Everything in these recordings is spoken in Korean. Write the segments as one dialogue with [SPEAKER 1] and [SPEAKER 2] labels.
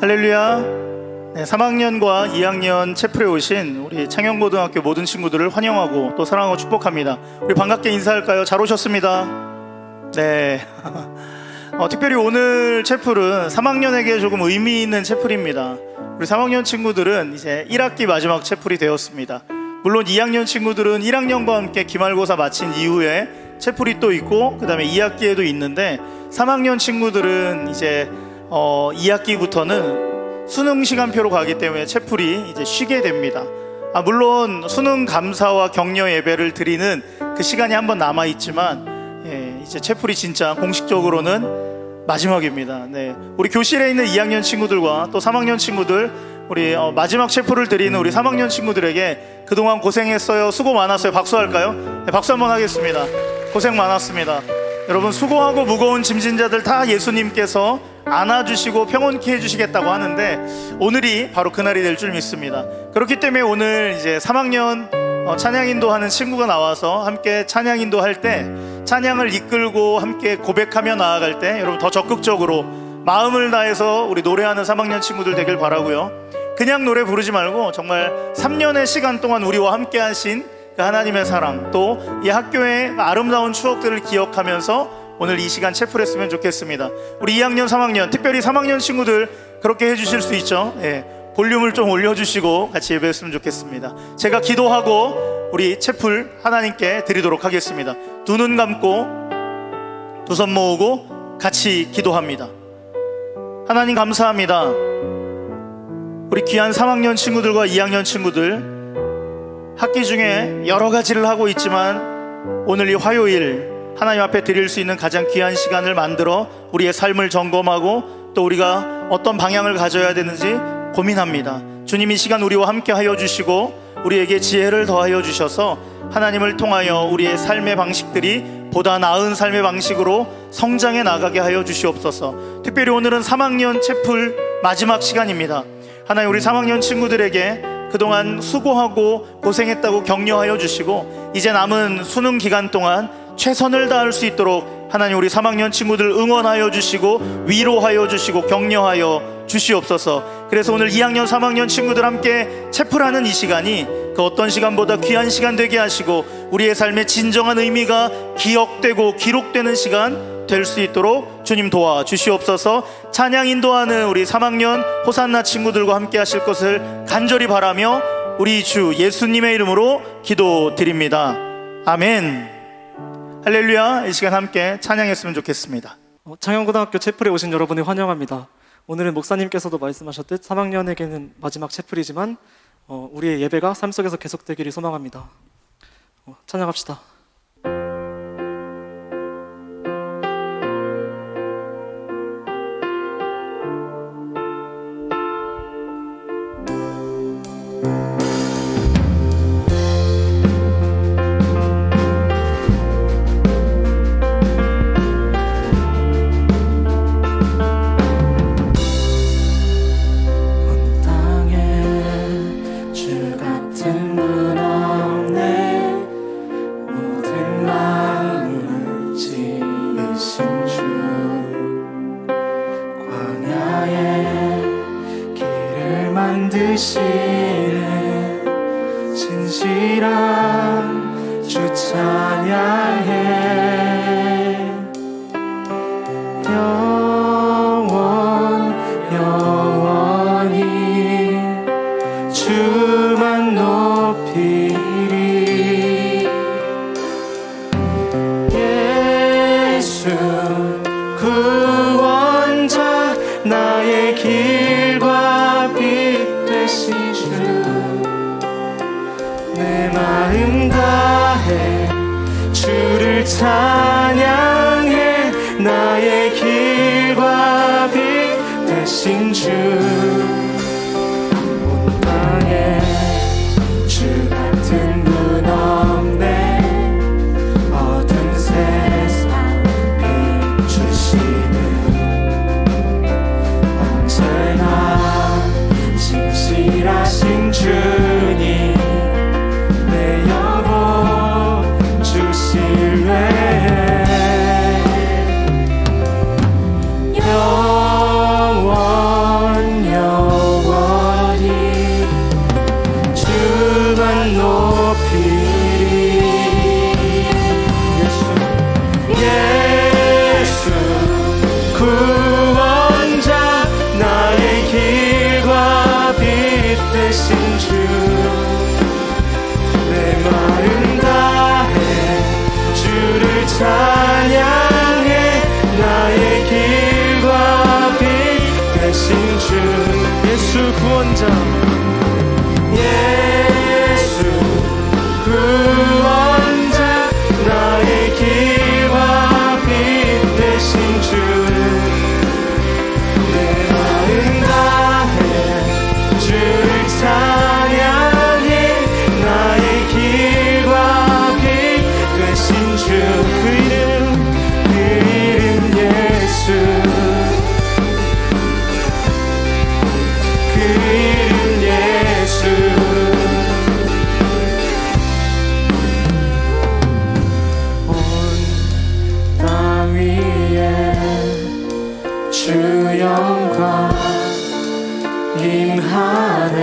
[SPEAKER 1] 할렐루야. 네, 3학년과 2학년 채플에 오신 우리 창영고등학교 모든 친구들을 환영하고 또 사랑하고 축복합니다. 우리 반갑게 인사할까요? 잘 오셨습니다. 네. 특별히 오늘 채플은 3학년에게 조금 의미 있는 채플입니다. 우리 3학년 친구들은 이제 1학기 마지막 채플이 되었습니다. 물론 2학년 친구들은 1학년과 함께 기말고사 마친 이후에 채플이 또 있고 그 다음에 2학기에도 있는데 3학년 친구들은 이제 2학기부터는 수능 시간표로 가기 때문에 채플이 이제 쉬게 됩니다. 물론 수능 감사와 격려 예배를 드리는 그 시간이 한번 남아있지만 이제 채플이 진짜 공식적으로는 마지막입니다. 네. 우리 교실에 있는 2학년 친구들과 또 3학년 친구들, 우리 마지막 채플을 드리는 우리 3학년 친구들에게 그동안 고생했어요, 수고 많았어요, 박수할까요? 네, 박수 한번 하겠습니다. 고생 많았습니다. 여러분, 수고하고 무거운 짐진 자들 다 예수님께서 안아주시고 평온케 해주시겠다고 하는데 오늘이 바로 그날이 될 줄 믿습니다. 그렇기 때문에 오늘 이제 3학년 찬양 인도하는 친구가 나와서 함께 찬양 인도할 때 찬양을 이끌고 함께 고백하며 나아갈 때 여러분 더 적극적으로 마음을 다해서 우리 노래하는 3학년 친구들 되길 바라고요. 그냥 노래 부르지 말고 정말 3년의 시간 동안 우리와 함께 하신 그 하나님의 사랑, 또 이 학교의 아름다운 추억들을 기억하면서 오늘 이 시간 채플했으면 좋겠습니다. 우리 2학년, 3학년, 특별히 3학년 친구들 그렇게 해주실 수 있죠. 볼륨을 좀 올려주시고 같이 예배했으면 좋겠습니다. 제가 기도하고 우리 채플 하나님께 드리도록 하겠습니다. 두 눈 감고 두 손 모으고 같이 기도합니다. 하나님 감사합니다. 우리 귀한 3학년 친구들과 2학년 친구들 학기 중에 여러 가지를 하고 있지만 오늘 이 화요일 하나님 앞에 드릴 수 있는 가장 귀한 시간을 만들어 우리의 삶을 점검하고 또 우리가 어떤 방향을 가져야 되는지 고민합니다. 주님, 이 시간 우리와 함께 하여 주시고 우리에게 지혜를 더하여 주셔서 하나님을 통하여 우리의 삶의 방식들이 보다 나은 삶의 방식으로 성장해 나가게 하여 주시옵소서. 특별히 오늘은 3학년 채플 마지막 시간입니다. 하나님, 우리 3학년 친구들에게 그동안 수고하고 고생했다고 격려하여 주시고 이제 남은 수능 기간 동안 최선을 다할 수 있도록 하나님, 우리 3학년 친구들 응원하여 주시고 위로하여 주시고 격려하여 주시옵소서. 그래서 오늘 2학년 3학년 친구들 함께 채플하는 이 시간이 그 어떤 시간보다 귀한 시간 되게 하시고 우리의 삶의 진정한 의미가 기억되고 기록되는 시간 될 수 있도록 주님 도와주시옵소서. 찬양 인도하는 우리 3학년 호산나 친구들과 함께 하실 것을 간절히 바라며 우리 주 예수님의 이름으로 기도드립니다. 아멘. 할렐루야. 이 시간 함께 찬양했으면 좋겠습니다.
[SPEAKER 2] 창영고등학교 채플에 오신 여러분을 환영합니다. 오늘은 목사님께서도 말씀하셨듯 3학년에게는 마지막 채플이지만 우리의 예배가 삶 속에서 계속되기를 소망합니다. 찬양합시다.
[SPEAKER 3] 만드시는 진실한 주 찬양해. 영원히 주만 높이리. 예수 구원자, 나의 길과 빛 되신 주, 내 마음 다해 주를 찬양해. 나의 길과 빛 되신 주, 온 땅에 주 같은 분 없네. 어두운 세상 비추시는 언제나 진실하신 주님, 내 영혼 주 신뢰해. 영원 찬양해 나의 길과 빛 되신 주
[SPEAKER 2] 예수 구원자
[SPEAKER 3] 예수 구원자 나의 길과 빛 되신 주 내 마음 다해 주를 찬양해 나의 길과 빛 되신 주 그 이름 예수 그 이름 예수 온 땅 위에 주 영광 임하네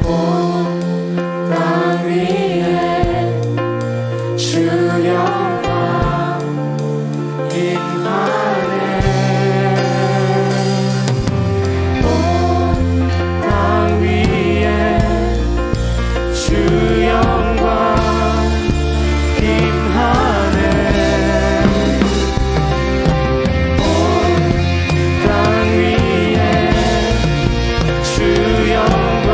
[SPEAKER 3] 온 땅 위에 주 영광 임하네 온 땅 위에 주 영광 임하네 온 땅 위에 주 영광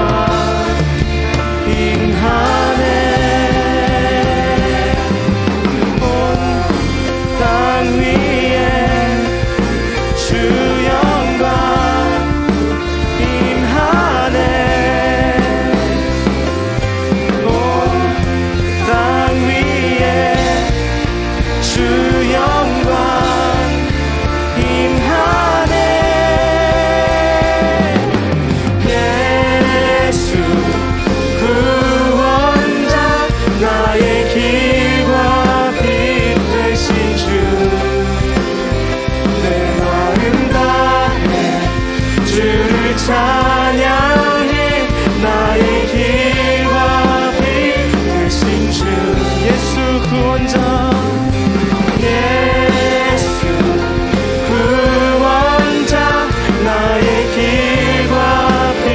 [SPEAKER 3] 임하네 온 땅 위에 주 영광 임하네 온 땅 위에 주 영광 임하네 예수 구원자 나의 길과 빛 되신 주 내 마음 다해 주를 찬양해 나의 길과 빛 되신 주 예수 구원자 예수 구원자 나의 길과 빛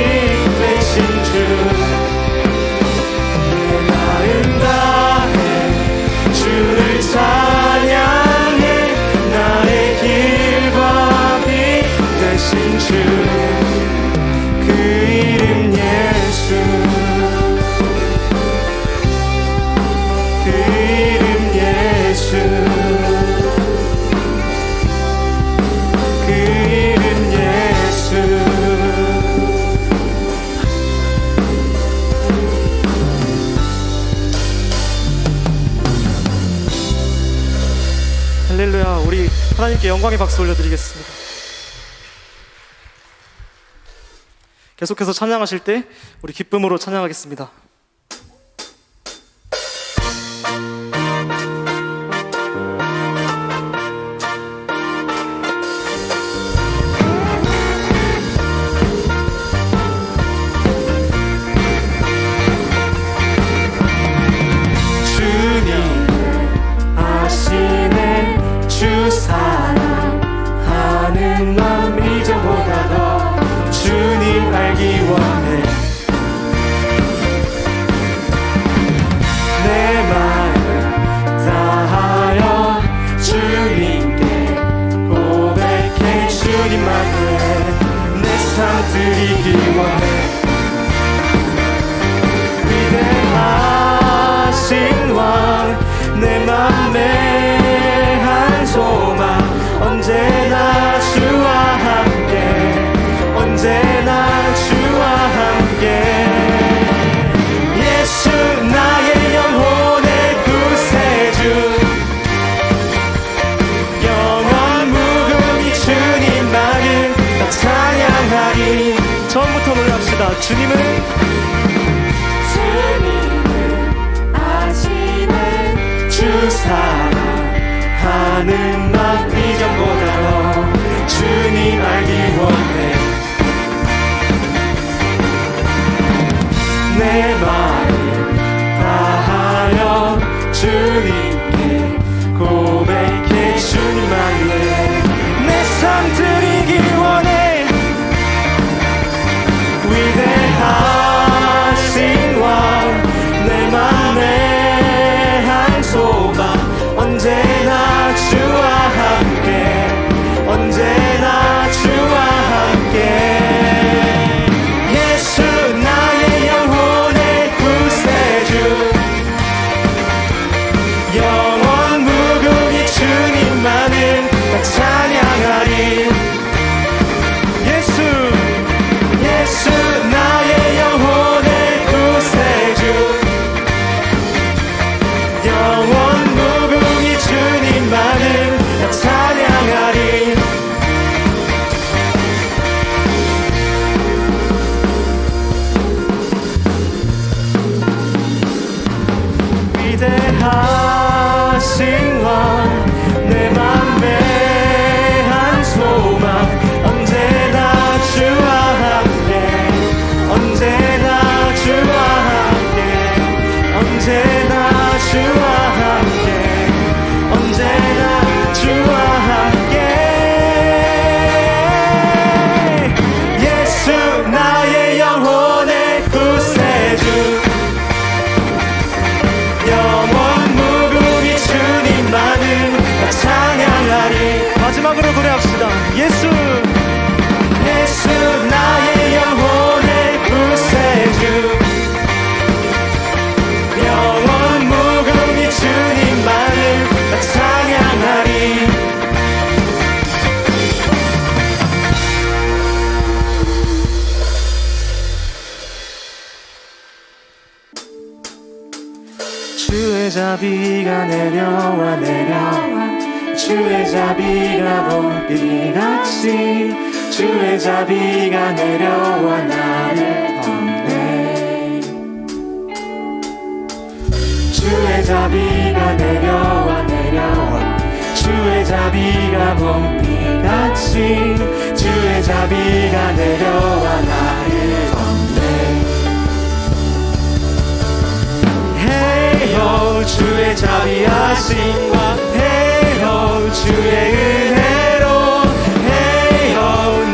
[SPEAKER 3] 되신 주 내 마음 다해 주를 찬양해 나의 길과 빛 되신 주 그 이름 예수 그 이름 예수 그 이름 예수
[SPEAKER 2] 할렐루야. 우리 하나님께 영광의 박수 올려드리겠습니다. 계속해서 찬양하실 때 우리 기쁨으로 찬양하겠습니다.
[SPEAKER 3] 주님 아시네 주 사랑하는 마음 이전보다 더 주님 알기 원해 내 마음 다하여 주님께 고백해 주님만을 내 삶 드리기 원해 위대하신 왕 내 맘에 한 소망 언제나 주와 함께 언제나 주와 함께 예수 나의 영혼의 구세주 영원 무궁히 주님만을 다 찬양하리
[SPEAKER 2] 처음부터 노래합시다. 주님은
[SPEAKER 3] 아시네 주 사랑하는 맘 이전보다 더 주님 알기 원해 내 마음 다하여 주님께 고백해 주님만을 내 삶 드리기 원해 위대하신 왕 내 맘에 한 영원 무궁히 주님만을 나 찬양하리. 위대하신 왕 내 맘에 한 소망 언제나 주와 함께 언제나 주와 함께 언제나 주와 함께 언제나 주와 함께 예수 나의 영혼의 구세주 영원 무궁히 주님만을 나 찬양하리. 마지막으로 노래합시다. 예수 예수 나의 영혼의 구세주 영원 무궁히 주님만을 나 찬양하리. 주의 자비가 내려와 내려와 주의 자비가 봄비같이 주의 자비가 내려와 나를 덮네. 주의 자비가 내려와 내려와 주의 자비가 봄비같이 주의 자비가 내려와 나를 덮네. 헤이호 주의 자비하심과 헤이호 주의 은혜로 헤이호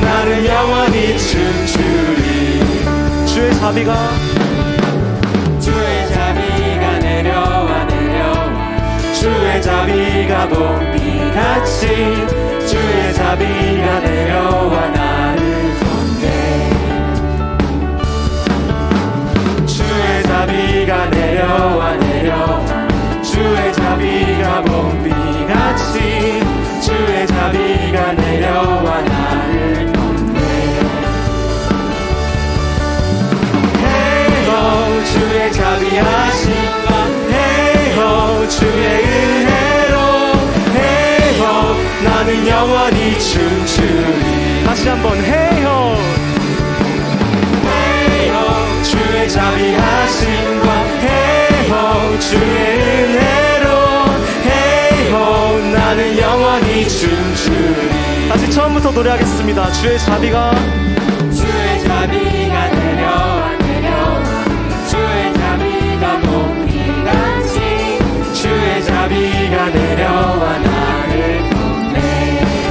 [SPEAKER 3] 나는 영원히 춤추리. 주의 자비가 내려와 내려와 주의 자비가 봄비같이 주의 자비가 내려와 나를 덮네. 주의 자비가 내려와 내려와 주의 자비가 봄비같이 주의 자비가 내려와 나를 덮네. 헤이호 주의 자비하심과 헤이호 주의 은혜로 헤이호 나는 영원히 춤추리. 다시 한번 헤이호 헤이호 주의 자비하심과 헤이호 주의 은혜로 헤이호 나는 영원히 춤추리. 다시 처음부터 노래하겠습니다. 주의 자비가 내려와 내려와 주의 자비가 봄비같이 주의 자비가 내려와 나를 덮네.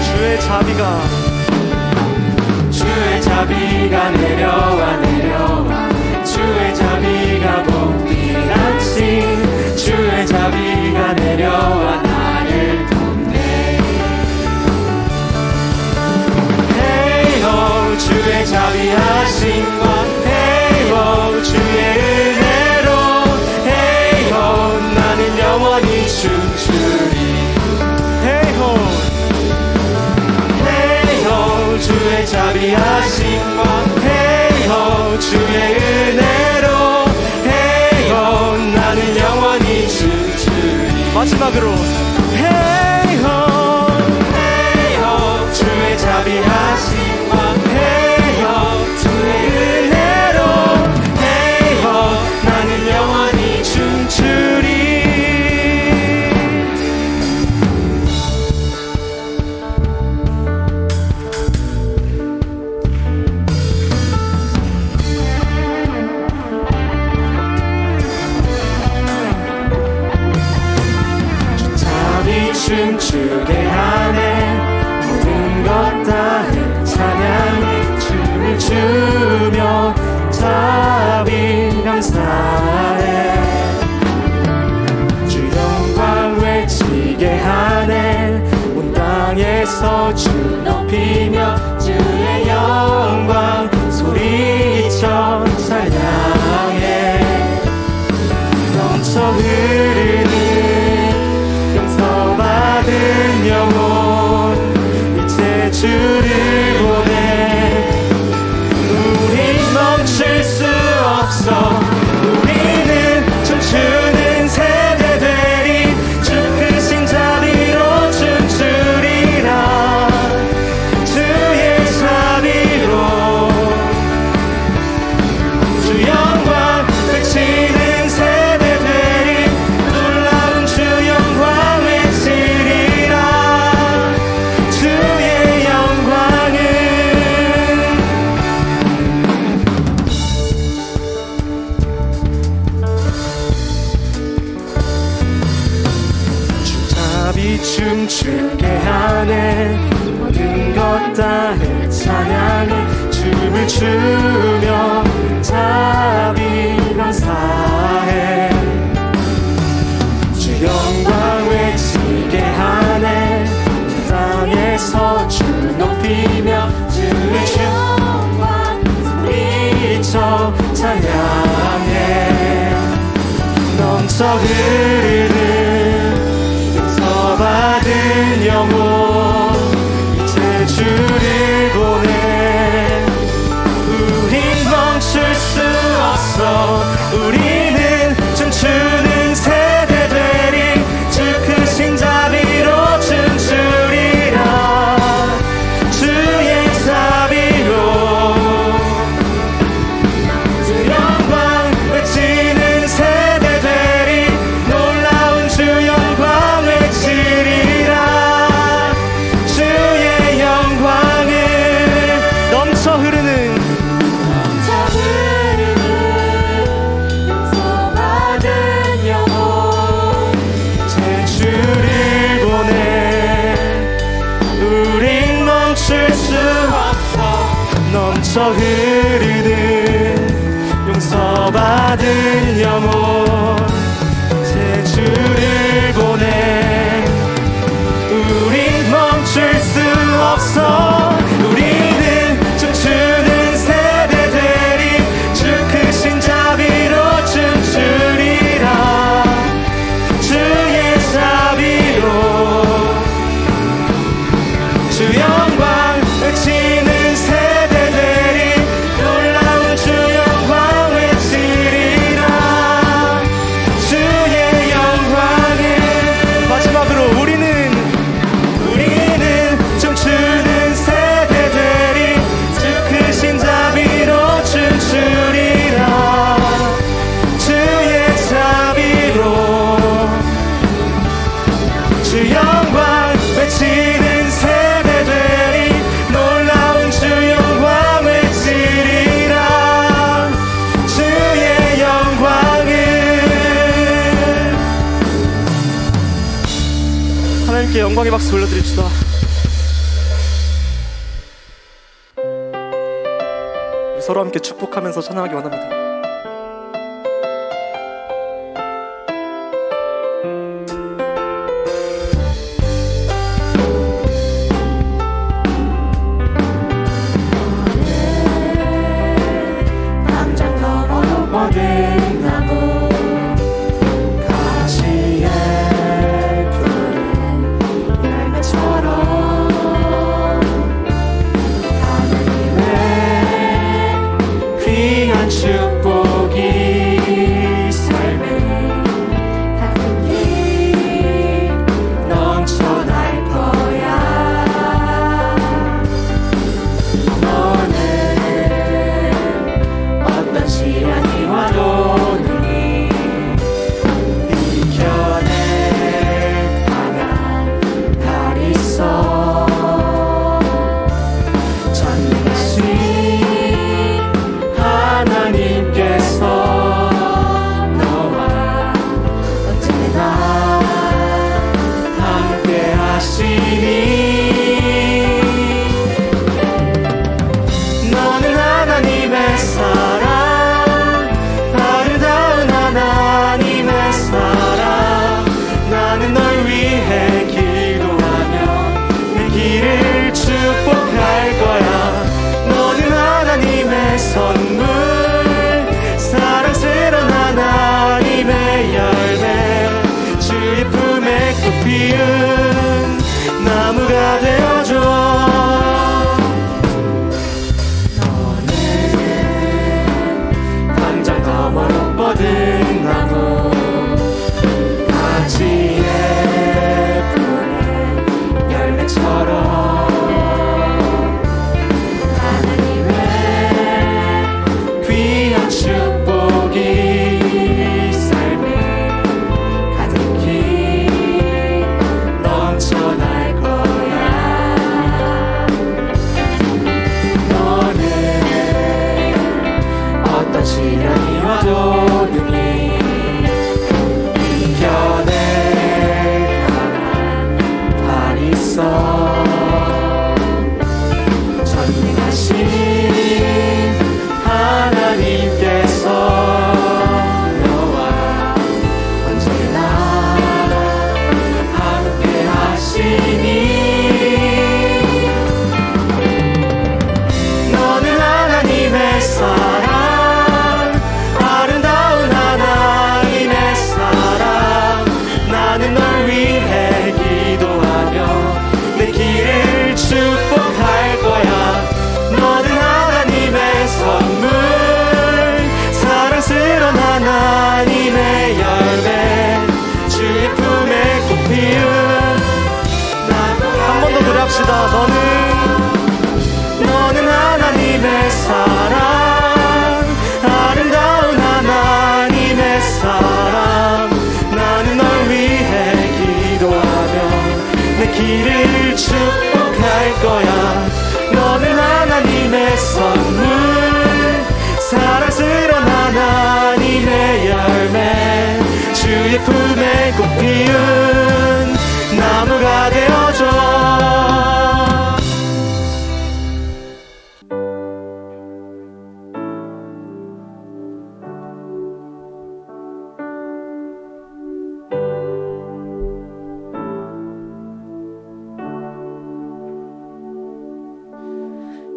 [SPEAKER 3] 주의 자비가 내려와 내려와 주의 자비가 봄비같이 주의 자비가 내려와 나를 덮네. 헤이호 주의 자비하심과 헤이호 주의 은혜로 헤이호 나는 영원히 춤추리. 헤이호 주의 자비하심과 헤이호 주의 은혜로 헤이호 나는 영원히 춤추리. 마지막으로 헤이호 주의 자비하심과 헤이호 주의 은혜로 헤이호 나는 영원히 춤추리. 춤추게 하네 모든 것 다해 찬양해 춤을 추며 자비 감사해. 주 영광 외치게 하네 온 땅에서 주 높이며 주의 영광 소리쳐 찬양해. 넘쳐 흐르는 받은 영혼 이제 주를 보내. 우리 멈출 수 없어 우리는 춤추는 세대 되리. 다시 춤추게 하네. 모든 것 다 찬양해. 춤을 추며 자비 감사해. 주 영광 외치게 하네. 땅에서 주 높이며 주의 영광 소리쳐 찬양해. 넘쳐 흐르는 용서받은 영혼 이제 주를 보내. 우린 멈출 수 없어. 우리는 춤추는 세대 되리. 주 크신 자비로 춤추리라. 주의 자비로 주 영광 외치는 세대 되리. 놀라운 주 영광 외치리라. 주의 영광을 넘쳐 흐르는 용서받은 영혼 제 주를 보내. 우린 멈출 수 없어. 넘쳐 흐르는 용서받은 영혼 제 주를 보내. 우린 멈출 수 없어. 우리는 춤추는 세대 되리. 주 크신 자비로 춤추리라. 주의 자비로 주 영광 외치는 세대 되리. 놀라운 주 영광 외치리라. 주의 영광을 마지막으로 우리는 춤추는 세대 되리. 주 크신 자비로 춤추리라. 주의 자비로 주 영광 외치는 세대 되리. 놀라운 주 영광 외치리라. 주의 영광을.
[SPEAKER 2] 하나님께 영광의 박수 올려드립시다. 우리 서로 함께 축복하면서 찬양하기 원합니다.
[SPEAKER 3] 담장 너머로 뻗은 나무 가지에 푸른 열매처럼 하나님의 귀한 축복이 삶에 가득히 넘쳐날 거야. 너는 어떤 시련이 와도 능히 이겨낼 강한 달이 있어. 전능하신 하나님께서 너와 언제나 함께 하시니. 너는 하나님의 사랑, 아름다운 하나님의 사랑. 나는 널 위해 기도하며 내 길을 축복할 거야. 너는 하나님의 선물, 사랑스러운 하나님의 열매. 주의 품에 꽃 피운 나무가 되어줘. 담장 너머로 뻗은 나무 가지에 푸른 열매처럼 하나님의 귀한 축복이 삶에 가득히 넘쳐날 거야. 축복할 거야. 너는 하나님의 선물, 사랑스런 하나님의 열매, 주의 품에 꽃 피운 나무가 되어줘.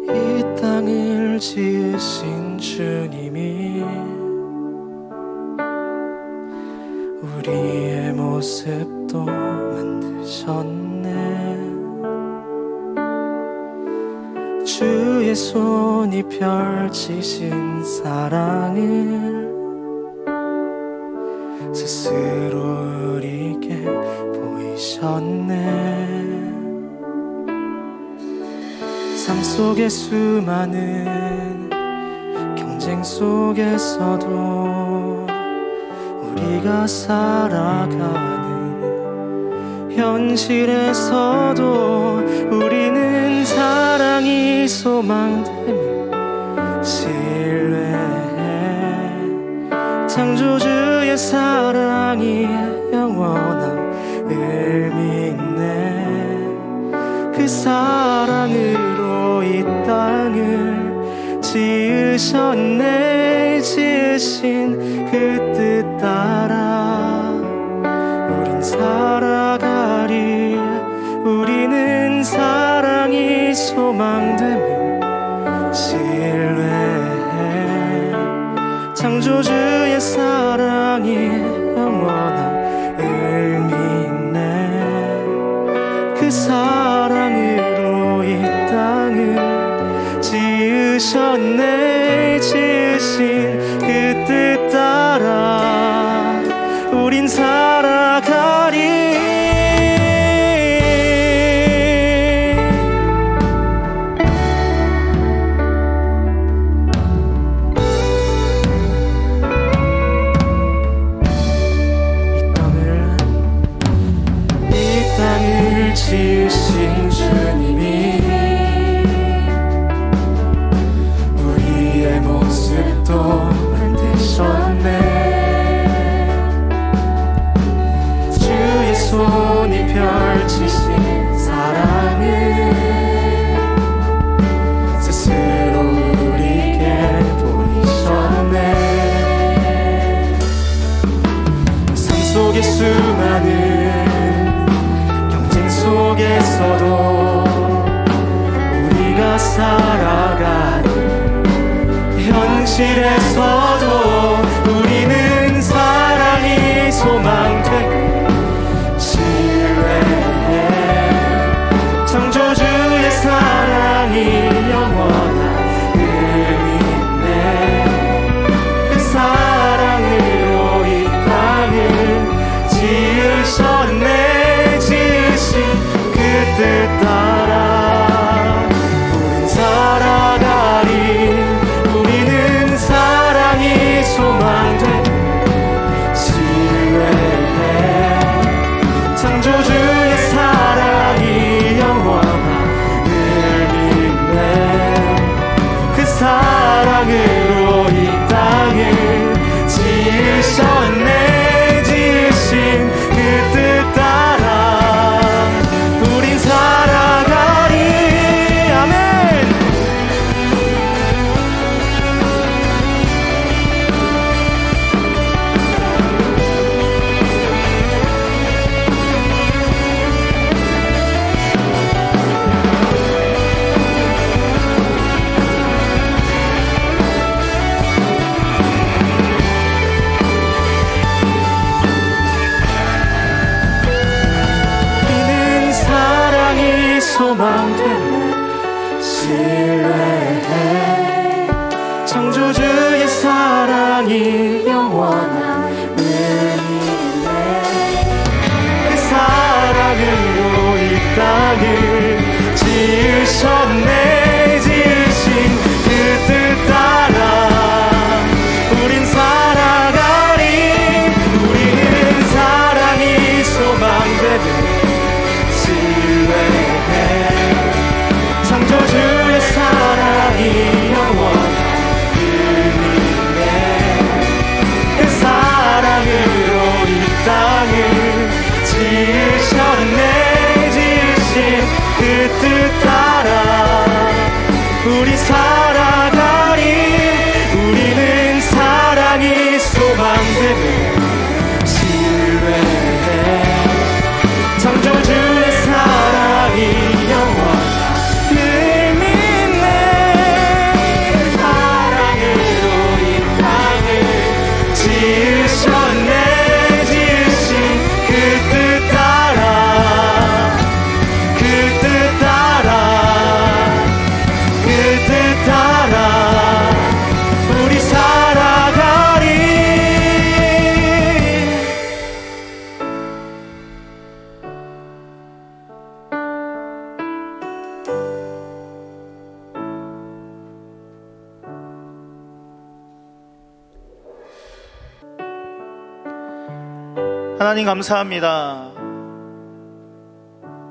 [SPEAKER 2] 이 땅을 지으신 주님이 우리의 모습도 만드셨네. 주의 손이 펼치신 사랑을 스스로 우리에게 보이셨네. 삶 속의 수많은 경쟁 속에서도 우리가 살아가는 현실에서도 우리는 사랑이 소망됨을 신뢰해. 창조주의 사랑이 영원함을 믿네. 그 사랑으로 이 땅을 지으셨네. 지으신 그 뜻 따라 우린 살아가리. 우리는 사랑이 소망됨을 신뢰해. 창조주의 사랑이 영원함을 믿네. 그 사랑으로 이 땅을 지으셨네. 지으신 그 뜻 따라 우린 살아가리. 이 땅을 지으신 주님이 우리의 모습도 만드셨네. 주의 손이 펼치신 사랑을 스스로 우리에게 보이셨네. 삶 속의 수많은 경쟁 속에서도 우리가 살아가는 현실에서도 우리는 사랑이 소망됨을 신뢰해. 창조주의 사랑이 영원함을 믿네. 그 사랑으로 이 땅을 지으셨네. 지으신 그 뜻 따라 우린 살아가리. 우리는 사랑이 소망됨을 신뢰해. 창조주의 사랑이 영원함을 믿네. 그 사랑으로 이 땅을 지으셨네. 지으신 그 뜻 따라 우린 살아가리. 아멘. 우리는 사랑이 소망됨을 신뢰해. 창조주의 사랑이 영원함을 믿네. 그 사랑으로 이 땅을 지으셨네. 지으신 그 뜻 따라 우린 살아가리. 우리는 사랑이 소망됨을 신뢰해.
[SPEAKER 1] 하나님 감사합니다.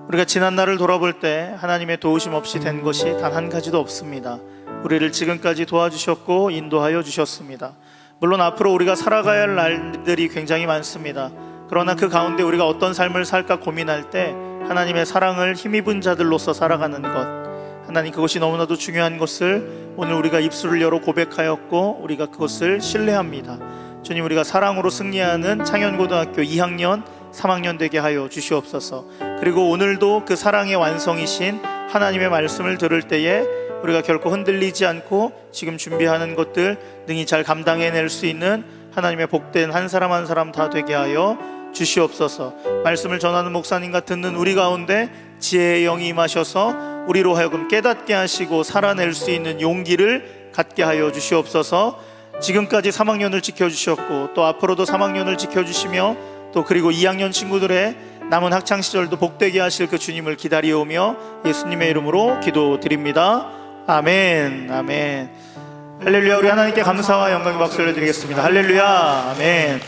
[SPEAKER 1] 우리가 지난 날을 돌아볼 때 하나님의 도우심 없이 된 것이 단 한 가지도 없습니다. 우리를 지금까지 도와주셨고 인도하여 주셨습니다. 물론 앞으로 우리가 살아가야 할 날들이 굉장히 많습니다. 그러나 그 가운데 우리가 어떤 삶을 살까 고민할 때 하나님의 사랑을 힘입은 자들로서 살아가는 것, 하나님, 그것이 너무나도 중요한 것을 오늘 우리가 입술을 열어 고백하였고 우리가 그것을 신뢰합니다. 주님, 우리가 사랑으로 승리하는 창현고등학교 2학년 3학년 되게 하여 주시옵소서. 그리고 오늘도 그 사랑의 완성이신 하나님의 말씀을 들을 때에 우리가 결코 흔들리지 않고 지금 준비하는 것들 능히 잘 감당해낼 수 있는 하나님의 복된 한 사람 한 사람 다 되게 하여 주시옵소서. 말씀을 전하는 목사님과 듣는 우리 가운데 지혜의 영이 임하셔서 우리로 하여금 깨닫게 하시고 살아낼 수 있는 용기를 갖게 하여 주시옵소서. 지금까지 3학년을 지켜주셨고 또 앞으로도 3학년을 지켜주시며 또 그리고 2학년 친구들의 남은 학창시절도 복되게 하실 그 주님을 기다리오며 예수님의 이름으로 기도드립니다. 아멘. 아멘. 할렐루야. 우리 하나님께 감사와 영광의 박수 올려드리겠습니다. 할렐루야. 아멘.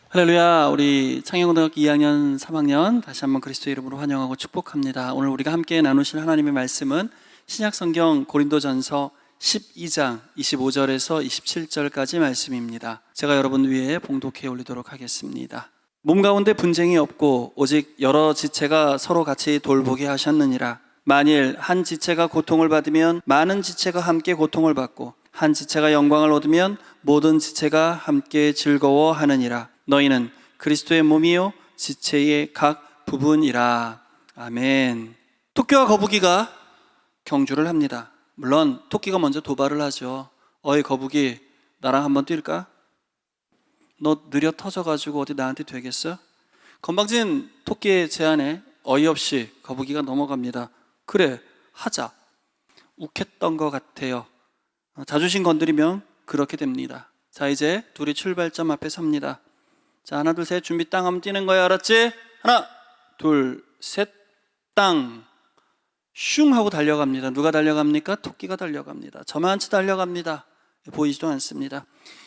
[SPEAKER 4] 할렐루야. 우리 창현고등학교 2학년 3학년 다시 한번 그리스도의 이름으로 환영하고 축복합니다. 오늘 우리가 함께 나누실 하나님의 말씀은 신약성경 고린도전서 12장 25절에서 27절까지 말씀입니다. 제가 여러분 위에 봉독해 올리도록 하겠습니다. 몸 가운데 분쟁이 없고 오직 여러 지체가 서로 같이 돌보게 하셨느니라. 만일 한 지체가 고통을 받으면 많은 지체가 함께 고통을 받고 한 지체가 영광을 얻으면 모든 지체가 함께 즐거워하느니라. 너희는 그리스도의 몸이요 지체의 각 부분이라. 아멘. 토끼와 거북이가 경주를 합니다. 물론 토끼가 먼저 도발을 하죠. 어이 거북이, 나랑 한번 뛸까? 너 느려 터져가지고 어디 나한테 되겠어? 건방진 토끼의 제안에 어이없이 거북이가 넘어갑니다. 그래, 하자. 욱했던 것 같아요. 자존심 건드리면 그렇게 됩니다. 자, 이제 둘이 출발점 앞에 섭니다. 자, 하나 둘 셋 준비, 땅 하면 뛰는 거야, 알았지? 하나 둘 셋 땅. 슝 하고 달려갑니다. 누가 달려갑니까? 토끼가 달려갑니다. 저만치 달려갑니다. 보이지도 않습니다.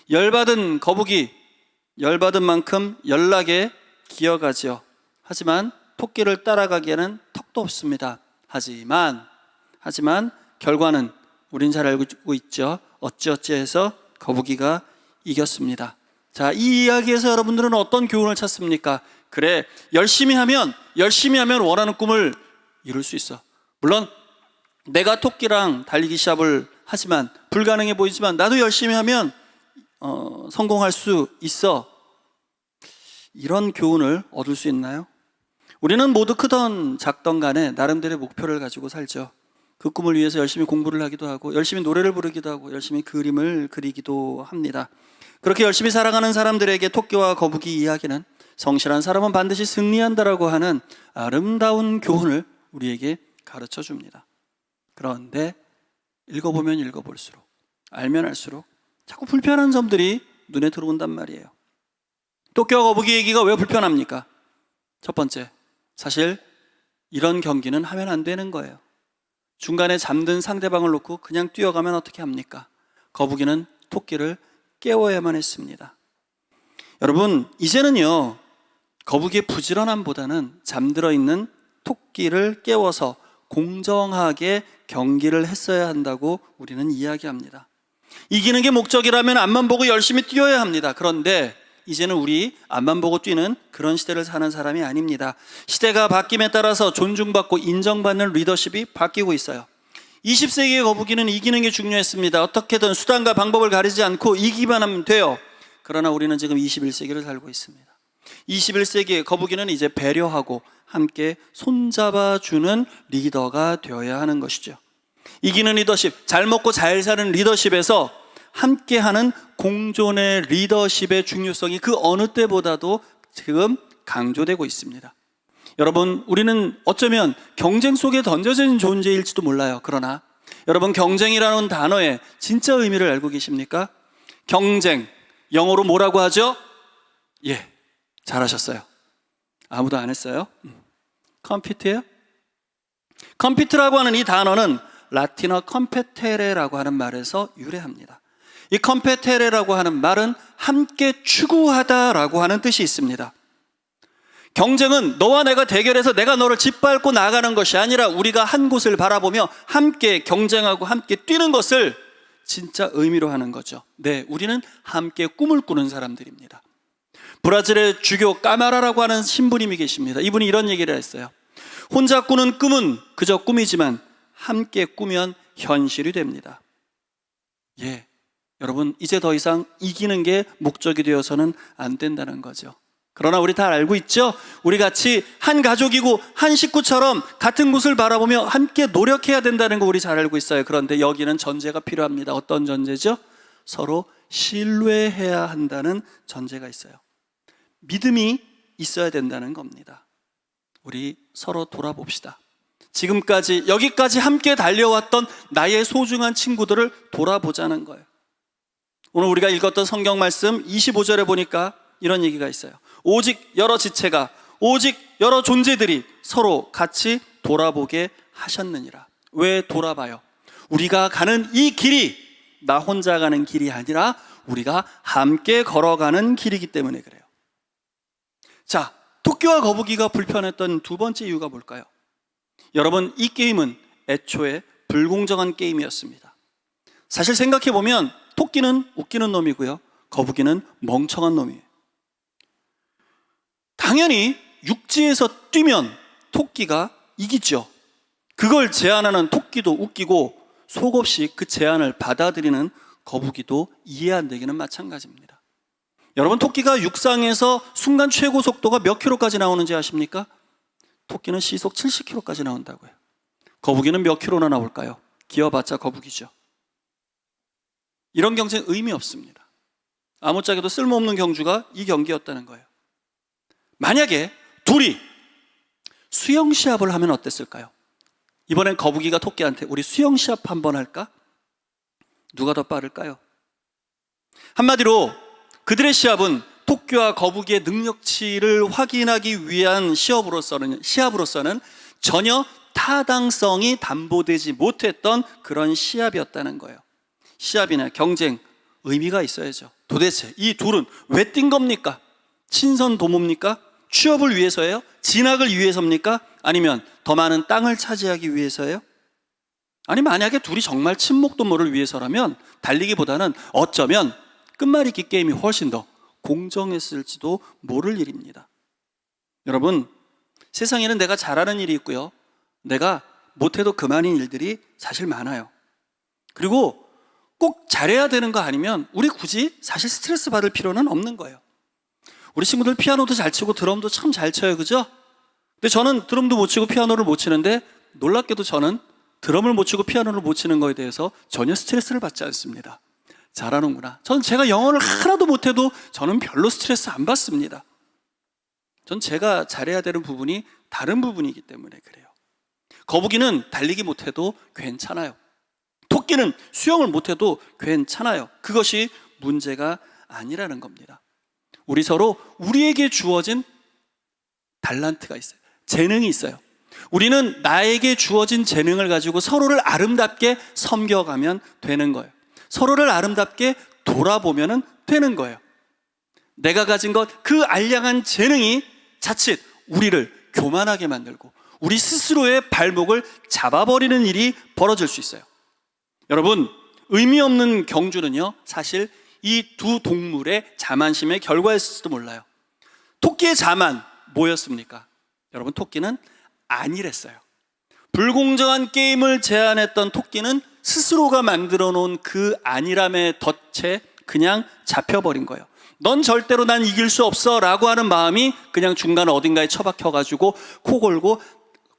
[SPEAKER 4] 열받은 거북이, 열받은 만큼 연락에 기어가지요. 하지만 토끼를 따라가기에는 턱도 없습니다. 하지만 결과는 우린 잘 알고 있죠. 어찌어찌해서 거북이가 이겼습니다. 자, 이 이야기에서 여러분들은 어떤 교훈을 찾습니까? 그래, 열심히 하면 원하는 꿈을 이룰 수 있어. 물론 내가 토끼랑 달리기 시합을 하지만 불가능해 보이지만 나도 열심히 하면 성공할 수 있어. 이런 교훈을 얻을 수 있나요? 우리는 모두 크던 작던 간에 나름대로의 목표를 가지고 살죠. 그 꿈을 위해서 열심히 공부를 하기도 하고 열심히 노래를 부르기도 하고 열심히 그림을 그리기도 합니다. 그렇게 열심히 살아가는 사람들에게 토끼와 거북이 이야기는 성실한 사람은 반드시 승리한다라고 하는 아름다운 교훈을 우리에게 가르쳐 줍니다. 그런데 읽어보면 읽어볼수록, 알면 알수록 자꾸 불편한 점들이 눈에 들어온단 말이에요. 토끼와 거북이 얘기가 왜 불편합니까? 첫 번째, 사실 이런 경기는 하면 안 되는 거예요. 중간에 잠든 상대방을 놓고 그냥 뛰어가면 어떻게 합니까? 거북이는 토끼를 깨워야만 했습니다. 여러분, 이제는요, 거북이의 부지런함보다는 잠들어 있는 토끼를 깨워서 공정하게 경기를 했어야 한다고 우리는 이야기합니다. 이기는 게 목적이라면 앞만 보고 열심히 뛰어야 합니다. 그런데 이제는 우리 앞만 보고 뛰는 그런 시대를 사는 사람이 아닙니다. 시대가 바뀜에 따라서 존중받고 인정받는 리더십이 바뀌고 있어요. 20세기의 거북이는 이기는 게 중요했습니다. 어떻게든 수단과 방법을 가리지 않고 이기만 하면 돼요. 그러나 우리는 지금 21세기를 살고 있습니다. 21세기의 거북이는 이제 배려하고 함께 손잡아주는 리더가 되어야 하는 것이죠. 이기는 리더십, 잘 먹고 잘 사는 리더십에서 함께하는 공존의 리더십의 중요성이 그 어느 때보다도 지금 강조되고 있습니다. 여러분, 우리는 어쩌면 경쟁 속에 던져진 존재일지도 몰라요. 그러나 여러분, 경쟁이라는 단어의 진짜 의미를 알고 계십니까? 경쟁, 영어로 뭐라고 하죠? 예, 잘하셨어요. 아무도 안 했어요? 컴피트예요? 컴피트라고 하는 이 단어는 라틴어 컴페테레라고 하는 말에서 유래합니다. 이 컴페테레라고 하는 말은 함께 추구하다라고 하는 뜻이 있습니다. 경쟁은 너와 내가 대결해서 내가 너를 짓밟고 나가는 것이 아니라 우리가 한 곳을 바라보며 함께 경쟁하고 함께 뛰는 것을 진짜 의미로 하는 거죠. 네, 우리는 함께 꿈을 꾸는 사람들입니다. 브라질의 주교 까마라라고 하는 신부님이 계십니다. 이분이 이런 얘기를 했어요. 혼자 꾸는 꿈은 그저 꿈이지만 함께 꾸면 현실이 됩니다. 예, 여러분, 이제 더 이상 이기는 게 목적이 되어서는 안 된다는 거죠. 그러나 우리 다 알고 있죠? 우리 같이 한 가족이고 한 식구처럼 같은 곳을 바라보며 함께 노력해야 된다는 거 우리 잘 알고 있어요. 그런데 여기는 전제가 필요합니다. 어떤 전제죠? 서로 신뢰해야 한다는 전제가 있어요. 믿음이 있어야 된다는 겁니다. 우리 서로 돌아봅시다. 지금까지 여기까지 함께 달려왔던 나의 소중한 친구들을 돌아보자는 거예요. 오늘 우리가 읽었던 성경 말씀 25절에 보니까 이런 얘기가 있어요. 오직 여러 지체가, 오직 여러 존재들이 서로 같이 돌아보게 하셨느니라. 왜 돌아봐요? 우리가 가는 이 길이 나 혼자 가는 길이 아니라 우리가 함께 걸어가는 길이기 때문에 그래요. 자, 토끼와 거북이가 불편했던 두 번째 이유가 뭘까요? 여러분, 이 게임은 애초에 불공정한 게임이었습니다. 사실 생각해보면 토끼는 웃기는 놈이고요, 거북이는 멍청한 놈이에요. 당연히 육지에서 뛰면 토끼가 이기죠. 그걸 제안하는 토끼도 웃기고 속없이 그 제안을 받아들이는 거북이도 이해 안 되기는 마찬가지입니다. 여러분, 토끼가 육상에서 순간 최고 속도가 몇 킬로까지 나오는지 아십니까? 토끼는 시속 70킬로까지 나온다고요. 거북이는 몇 킬로나 나올까요? 기어봤자 거북이죠. 이런 경쟁 의미 없습니다. 아무짝에도 쓸모없는 경주가 이 경기였다는 거예요. 만약에 둘이 수영 시합을 하면 어땠을까요? 이번엔 거북이가 토끼한테 우리 수영 시합 한번 할까? 누가 더 빠를까요? 한마디로 그들의 시합은 토끼와 거북이의 능력치를 확인하기 위한 시합으로서는 전혀 타당성이 담보되지 못했던 그런 시합이었다는 거예요. 시합이나 경쟁, 의미가 있어야죠. 도대체 이 둘은 왜 뛴 겁니까? 친선도모입니까? 취업을 위해서예요? 진학을 위해서입니까? 아니면 더 많은 땅을 차지하기 위해서예요? 아니, 만약에 둘이 정말 친목도모를 위해서라면 달리기보다는 어쩌면 끝말잇기 게임이 훨씬 더 공정했을지도 모를 일입니다. 여러분, 세상에는 내가 잘하는 일이 있고요, 내가 못해도 그만인 일들이 사실 많아요. 그리고 꼭 잘해야 되는 거 아니면 우리 굳이 사실 스트레스 받을 필요는 없는 거예요. 우리 친구들 피아노도 잘 치고 드럼도 참 잘 쳐요, 그죠? 근데 저는 드럼도 못 치고 피아노를 못 치는데 놀랍게도 저는 드럼을 못 치고 피아노를 못 치는 거에 대해서 전혀 스트레스를 받지 않습니다. 잘하는구나. 저는 제가 영어를 하나도 못해도 저는 별로 스트레스 안 받습니다. 전 제가 잘해야 되는 부분이 다른 부분이기 때문에 그래요. 거북이는 달리기 못해도 괜찮아요. 토끼는 수영을 못해도 괜찮아요. 그것이 문제가 아니라는 겁니다. 우리 서로 우리에게 주어진 달란트가 있어요. 재능이 있어요. 우리는 나에게 주어진 재능을 가지고 서로를 아름답게 섬겨가면 되는 거예요. 서로를 아름답게 돌아보면 되는 거예요. 내가 가진 것, 그 알량한 재능이 자칫 우리를 교만하게 만들고 우리 스스로의 발목을 잡아버리는 일이 벌어질 수 있어요. 여러분, 의미 없는 경주는요, 사실 이 두 동물의 자만심의 결과였을지도 몰라요. 토끼의 자만 뭐였습니까? 여러분, 토끼는 안일했어요. 불공정한 게임을 제안했던 토끼는 스스로가 만들어 놓은 그 안일함의 덫에 그냥 잡혀버린 거예요. 넌 절대로 난 이길 수 없어 라고 하는 마음이 그냥 중간 어딘가에 처박혀가지고 코 골고,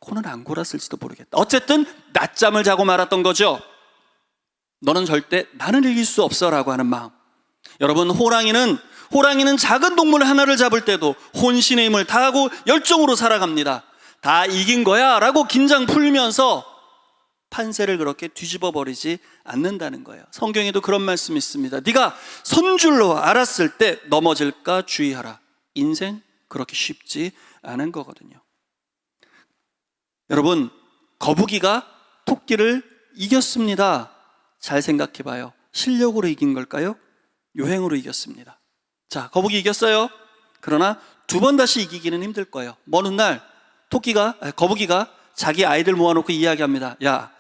[SPEAKER 4] 코는 안 골았을지도 모르겠다. 어쨌든 낮잠을 자고 말았던 거죠. 너는 절대 나는 이길 수 없어 라고 하는 마음. 여러분, 호랑이는 작은 동물 하나를 잡을 때도 혼신의 힘을 다하고 열정으로 살아갑니다. 다 이긴 거야 라고 긴장 풀면서 판세를 그렇게 뒤집어 버리지 않는다는 거예요. 성경에도 그런 말씀이 있습니다. 네가 선줄로 알았을 때 넘어질까 주의하라. 인생 그렇게 쉽지 않은 거거든요. 여러분, 거북이가 토끼를 이겼습니다. 잘 생각해 봐요. 실력으로 이긴 걸까요? 요행으로 이겼습니다. 자, 거북이 이겼어요. 그러나 두 번 다시 이기기는 힘들 거예요. 먼 훗날 거북이가 자기 아이들 모아놓고 이야기합니다. 야,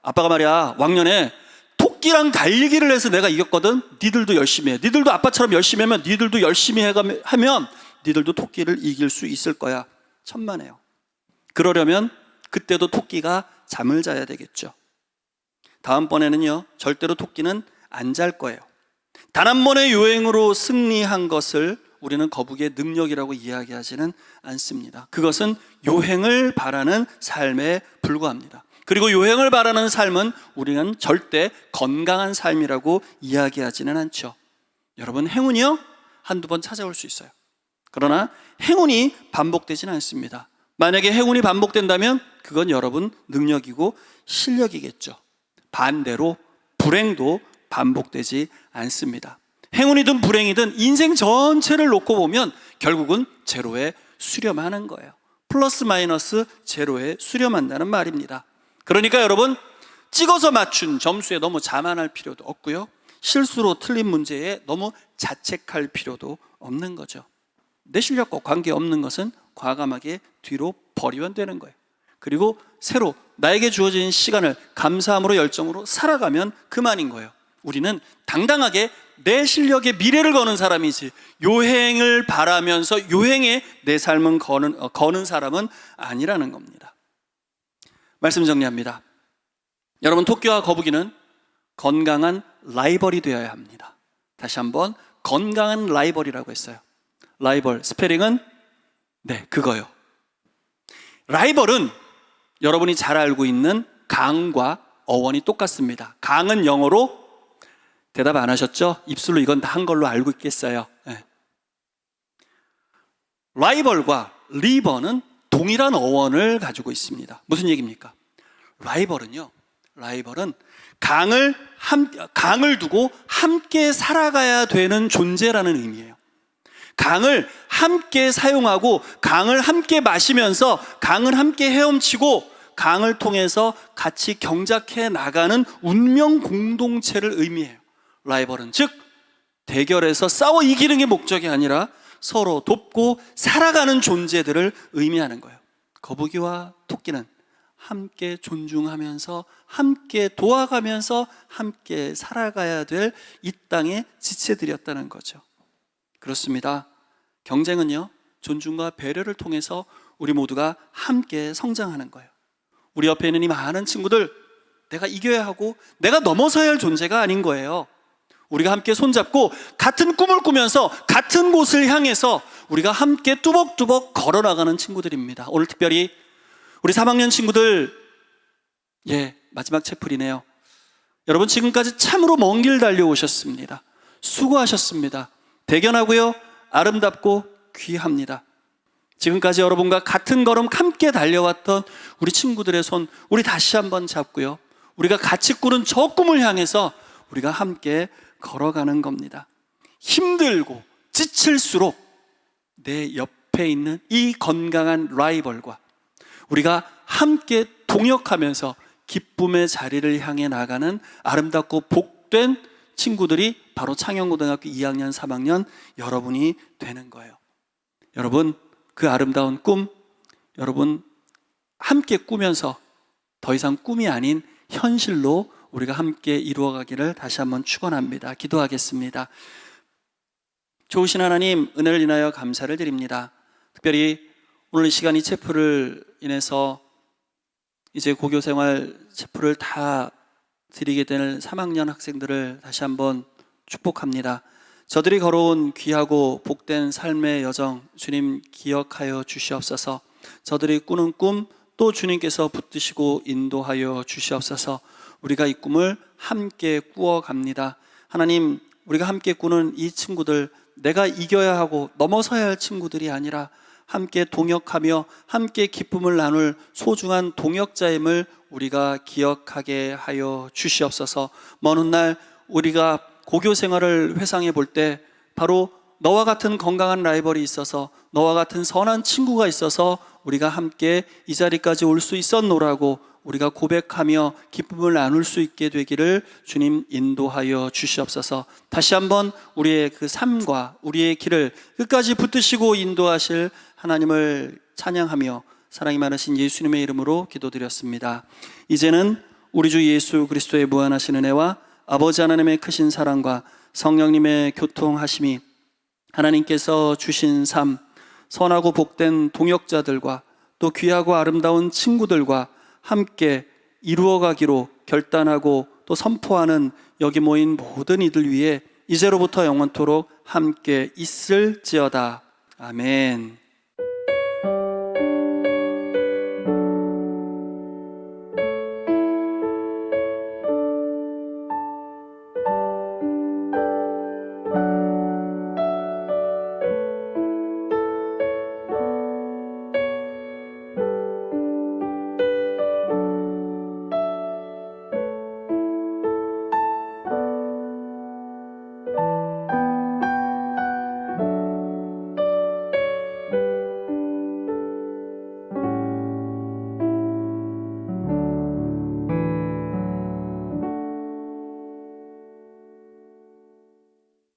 [SPEAKER 4] 아빠가 말이야 왕년에 토끼랑 달리기를 해서 내가 이겼거든. 니들도 열심히 해. 니들도 아빠처럼 열심히 하면, 니들도 열심히 하면 니들도 토끼를 이길 수 있을 거야. 천만에요. 그러려면 그때도 토끼가 잠을 자야 되겠죠. 다음번에는요, 절대로 토끼는 안 잘 거예요. 단 한 번의 요행으로 승리한 것을 우리는 거북이의 능력이라고 이야기하지는 않습니다. 그것은 요행을 바라는 삶에 불과합니다. 그리고 요행을 바라는 삶은 우리는 절대 건강한 삶이라고 이야기하지는 않죠. 여러분, 행운이요? 한두 번 찾아올 수 있어요. 그러나 행운이 반복되지는 않습니다. 만약에 행운이 반복된다면 그건 여러분 능력이고 실력이겠죠. 반대로 불행도 반복되지 않습니다. 행운이든 불행이든 인생 전체를 놓고 보면 결국은 제로에 수렴하는 거예요. 플러스 마이너스 제로에 수렴한다는 말입니다. 그러니까 여러분, 찍어서 맞춘 점수에 너무 자만할 필요도 없고요, 실수로 틀린 문제에 너무 자책할 필요도 없는 거죠. 내 실력과 관계없는 것은 과감하게 뒤로 버리면 되는 거예요. 그리고 새로 나에게 주어진 시간을 감사함으로 열정으로 살아가면 그만인 거예요. 우리는 당당하게 내 실력에 미래를 거는 사람이지, 요행을 바라면서 요행에 내 삶을 거는 사람은 아니라는 겁니다. 말씀 정리합니다. 여러분, 토끼와 거북이는 건강한 라이벌이 되어야 합니다. 다시 한번, 건강한 라이벌이라고 했어요. 라이벌, 스페링은 그거요. 라이벌은 여러분이 잘 알고 있는 강과 어원이 똑같습니다. 강은 영어로, 대답 안 하셨죠? 입술로 이건 다 한 걸로 알고 있겠어요. 네. 라이벌과 리버는 동일한 어원을 가지고 있습니다. 무슨 얘기입니까? 라이벌은 강을 두고 함께 살아가야 되는 존재라는 의미예요. 강을 함께 사용하고, 강을 함께 마시면서, 강을 함께 헤엄치고, 강을 통해서 같이 경작해 나가는 운명 공동체를 의미해요. 라이벌은, 즉 대결에서 싸워 이기는 게 목적이 아니라 서로 돕고 살아가는 존재들을 의미하는 거예요. 거북이와 토끼는 함께 존중하면서, 함께 도와가면서, 함께 살아가야 될 이 땅의 지체들이었다는 거죠. 그렇습니다. 경쟁은요, 존중과 배려를 통해서 우리 모두가 함께 성장하는 거예요. 우리 옆에 있는 이 많은 친구들, 내가 이겨야 하고 내가 넘어서야 할 존재가 아닌 거예요. 우리가 함께 손잡고 같은 꿈을 꾸면서 같은 곳을 향해서 우리가 함께 뚜벅뚜벅 걸어나가는 친구들입니다. 오늘 특별히 우리 3학년 친구들, 마지막 채플이네요. 여러분, 지금까지 참으로 먼 길 달려오셨습니다. 수고하셨습니다. 대견하고요, 아름답고 귀합니다. 지금까지 여러분과 같은 걸음 함께 달려왔던 우리 친구들의 손, 우리 다시 한번 잡고요, 우리가 같이 꾸는 저 꿈을 향해서 우리가 함께 걸어가는 겁니다. 힘들고 지칠수록 내 옆에 있는 이 건강한 라이벌과 우리가 함께 동역하면서 기쁨의 자리를 향해 나가는 아름답고 복된 친구들이 바로 창영고등학교 2학년, 3학년 여러분이 되는 거예요. 여러분, 그 아름다운 꿈, 여러분 함께 꾸면서 더 이상 꿈이 아닌 현실로 우리가 함께 이루어가기를 다시 한번 축원합니다. 기도하겠습니다. 좋으신 하나님, 은혜를 인하여 감사를 드립니다. 특별히 오늘 이 시간 이 체프를 인해서 이제 고교생활 체프를 다 드리게 될 3학년 학생들을 다시 한번 축복합니다. 저들이 걸어온 귀하고 복된 삶의 여정, 주님 기억하여 주시옵소서. 저들이 꾸는 꿈, 또 주님께서 붙드시고 인도하여 주시옵소서. 우리가 이 꿈을 함께 꾸어갑니다. 하나님, 우리가 함께 꾸는 이 친구들, 내가 이겨야 하고 넘어서야 할 친구들이 아니라 함께 동역하며 함께 기쁨을 나눌 소중한 동역자임을 우리가 기억하게 하여 주시옵소서. 먼 훗날 우리가 고교 생활을 회상해 볼 때 바로 너와 같은 건강한 라이벌이 있어서, 너와 같은 선한 친구가 있어서 우리가 함께 이 자리까지 올 수 있었노라고 우리가 고백하며 기쁨을 나눌 수 있게 되기를 주님 인도하여 주시옵소서. 다시 한번 우리의 그 삶과 우리의 길을 끝까지 붙드시고 인도하실 하나님을 찬양하며 사랑이 많으신 예수님의 이름으로 기도드렸습니다. 이제는 우리 주 예수 그리스도의 무한하신 은혜와 아버지 하나님의 크신 사랑과 성령님의 교통하심이, 하나님께서 주신 삶, 선하고 복된 동역자들과 또 귀하고 아름다운 친구들과 함께 이루어가기로 결단하고 또 선포하는 여기 모인 모든 이들 위해 이제로부터 영원토록 함께 있을지어다. 아멘.